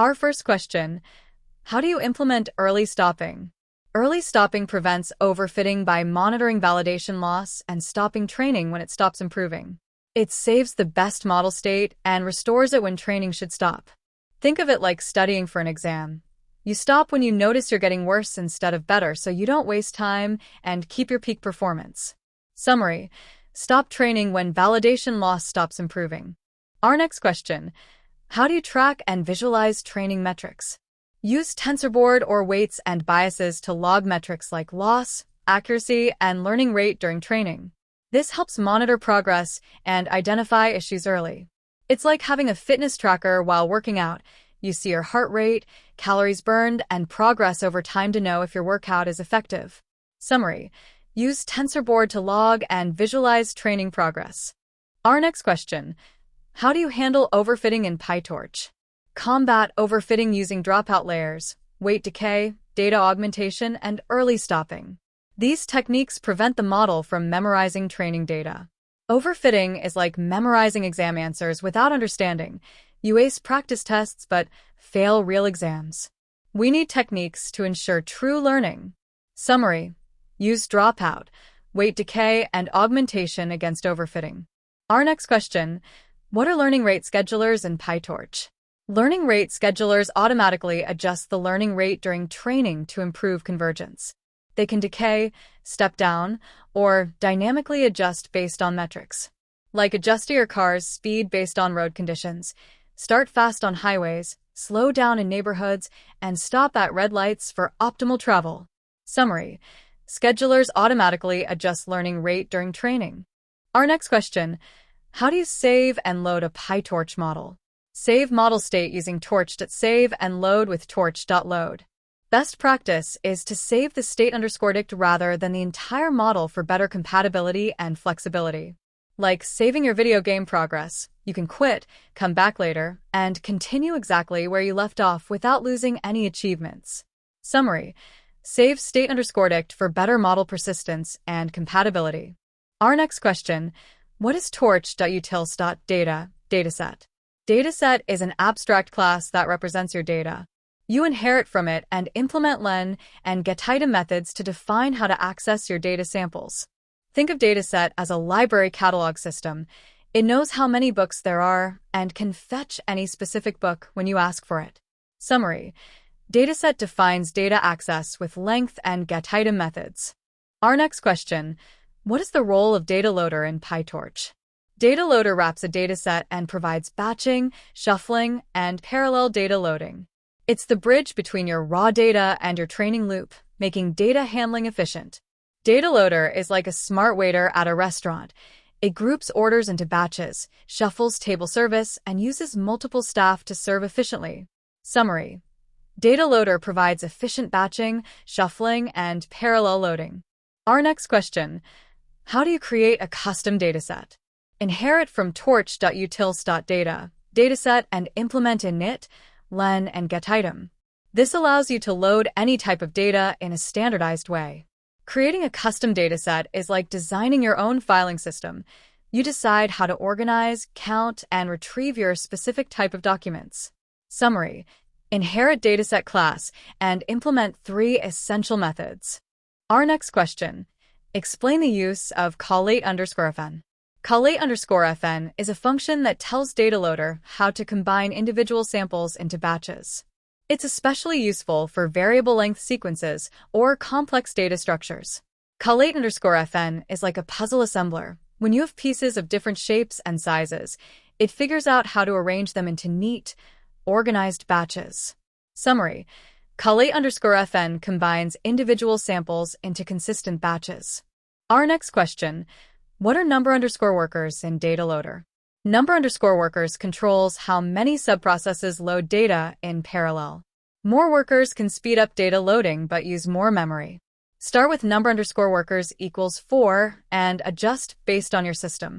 Our first question: how do you implement early stopping? Early stopping prevents overfitting by monitoring validation loss and stopping training when it stops improving. It saves the best model state and restores it when training should stop. Think of it like studying for an exam. You stop when you notice you're getting worse instead of better, so you don't waste time and keep your peak performance. Summary: stop training when validation loss stops improving. Our next question: how do you track and visualize training metrics? Use TensorBoard or weights and biases to log metrics like loss, accuracy, and learning rate during training. This helps monitor progress and identify issues early. It's like having a fitness tracker while working out. You see your heart rate, calories burned, and progress over time to know if your workout is effective. Summary: use TensorBoard to log and visualize training progress. Our next question: how do you handle overfitting in Pytorch? Combat overfitting using dropout layers, weight decay, data augmentation, and early stopping. These techniques prevent the model from memorizing training data. Overfitting is like memorizing exam answers without understanding. You ace practice tests but fail real exams. We need techniques to ensure true learning. Summary: use dropout, weight decay, and augmentation against overfitting. Our next question: what are learning rate schedulers in Pytorch? Learning rate schedulers automatically adjust the learning rate during training to improve convergence. They can decay, step down, or dynamically adjust based on metrics, like adjusting your car's speed based on road conditions. Start fast on highways, slow down in neighborhoods, and stop at red lights for optimal travel. Summary: schedulers automatically adjust learning rate during training. Our next question: how do you save and load a Pytorch model? Save model state using torch.save and load with torch.load. Best practice is to save the state_dict rather than the entire model for better compatibility and flexibility. Like saving your video game progress, you can quit, come back later, and continue exactly where you left off without losing any achievements. Summary: save state_dict for better model persistence and compatibility. Our next question: what is torch.utils.data? Dataset. Dataset is an abstract class that represents your data. You inherit from it and implement len and getItem methods to define how to access your data samples. Think of Dataset as a library catalog system. It knows how many books there are and can fetch any specific book when you ask for it. Summary: Dataset defines data access with length and getItem methods. Our next question: what is the role of DataLoader in Pytorch? DataLoader wraps a dataset and provides batching, shuffling, and parallel data loading. It's the bridge between your raw data and your training loop, making data handling efficient. DataLoader is like a smart waiter at a restaurant. It groups orders into batches, shuffles table service, and uses multiple staff to serve efficiently. Summary: DataLoader provides efficient batching, shuffling, and parallel loading. Our next question: how do you create a custom dataset? Inherit from torch.utils.data, dataset, and implement init, len, and getItem. This allows you to load any type of data in a standardized way. Creating a custom dataset is like designing your own filing system. You decide how to organize, count, and retrieve your specific type of documents. Summary: inherit dataset class and implement 3 essential methods. Our next question: explain the use of collate_fn. Collate_fn is a function that tells DataLoader how to combine individual samples into batches. It's especially useful for variable length sequences or complex data structures. Collate_fn is like a puzzle assembler. When you have pieces of different shapes and sizes, it figures out how to arrange them into neat, organized batches. Summary: collate_fn combines individual samples into consistent batches. Our next question: what are number_workers in DataLoader? Number_workers controls how many subprocesses load data in parallel. More workers can speed up data loading but use more memory. Start with number_workers equals 4 and adjust based on your system.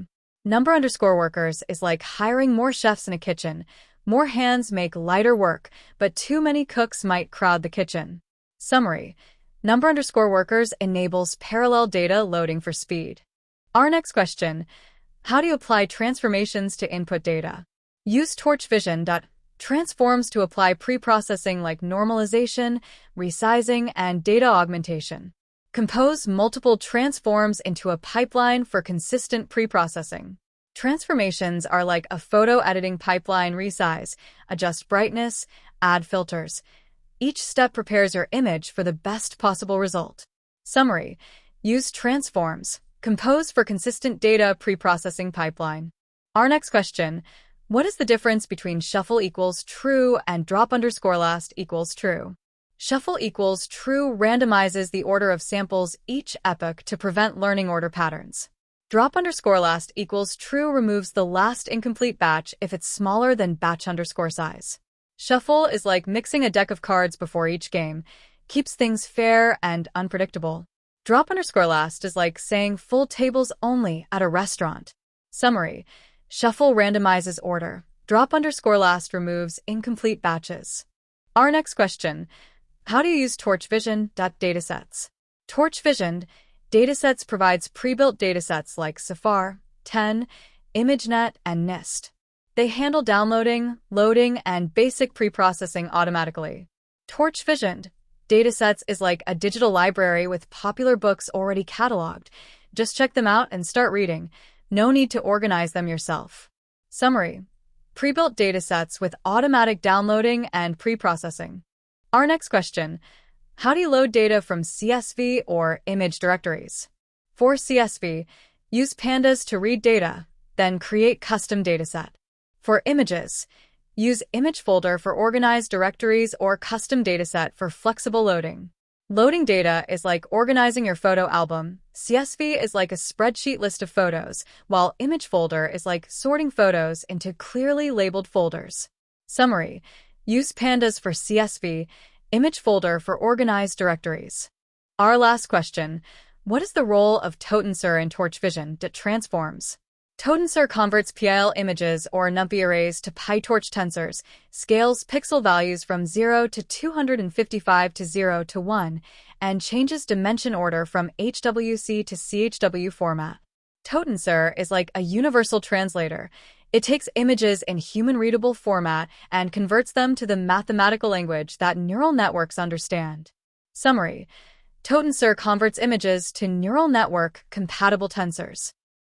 Number_workers is like hiring more chefs in a kitchen. More hands make lighter work, but too many cooks might crowd the kitchen. Summary: number_workers enables parallel data loading for speed. Our next question: how do you apply transformations to input data? Use torch vision. Transforms to apply preprocessing like normalization, resizing, and data augmentation. Compose multiple transforms into a pipeline for consistent preprocessing. Transformations are like a photo editing pipeline: resize, adjust brightness, add filters. Each step prepares your image for the best possible result. Summary: use transforms. Compose for consistent data preprocessing pipeline. Our next question: what is the difference between shuffle equals true and drop underscore last equals true? Shuffle equals true randomizes the order of samples each epoch to prevent learning order patterns. Drop underscore last equals true removes the last incomplete batch if it's smaller than batch underscore size. Shuffle is like mixing a deck of cards before each game, keeps things fair and unpredictable. Drop underscore last is like saying full tables only at a restaurant. Summary: shuffle randomizes order. Drop underscore last removes incomplete batches. Our next question: how do you use Torch Vision? Datasets. Torch Vision Datasets provides pre-built datasets like Safar, 10, ImageNet, and NIST. They handle downloading, loading, and basic preprocessing automatically. Torch Vision Datasets is like a digital library with popular books already cataloged. Just check them out and start reading. No need to organize them yourself. Summary: pre-built datasets with automatic downloading and preprocessing. Our next question: how do you load data from CSV or image directories? For CSV, use pandas to read data, then create custom dataset. For images, use image folder for organized directories or custom dataset for flexible loading. Loading data is like organizing your photo album. CSV is like a spreadsheet list of photos, while image folder is like sorting photos into clearly labeled folders. Summary: use pandas for CSV, image folder for organized directories. Our last question: what is the role of Tensor in Torch Vision? Transforms. Tensor converts PIL images or NumPy arrays to Pytorch tensors, scales pixel values from 0 to 255 to 0 to 1, and changes dimension order from HWC to CHW format. Tensor is like a universal translator. It takes images in human-readable format and converts them to the mathematical language that neural networks understand. Summary: Tensor converts images to neural network-compatible tensors.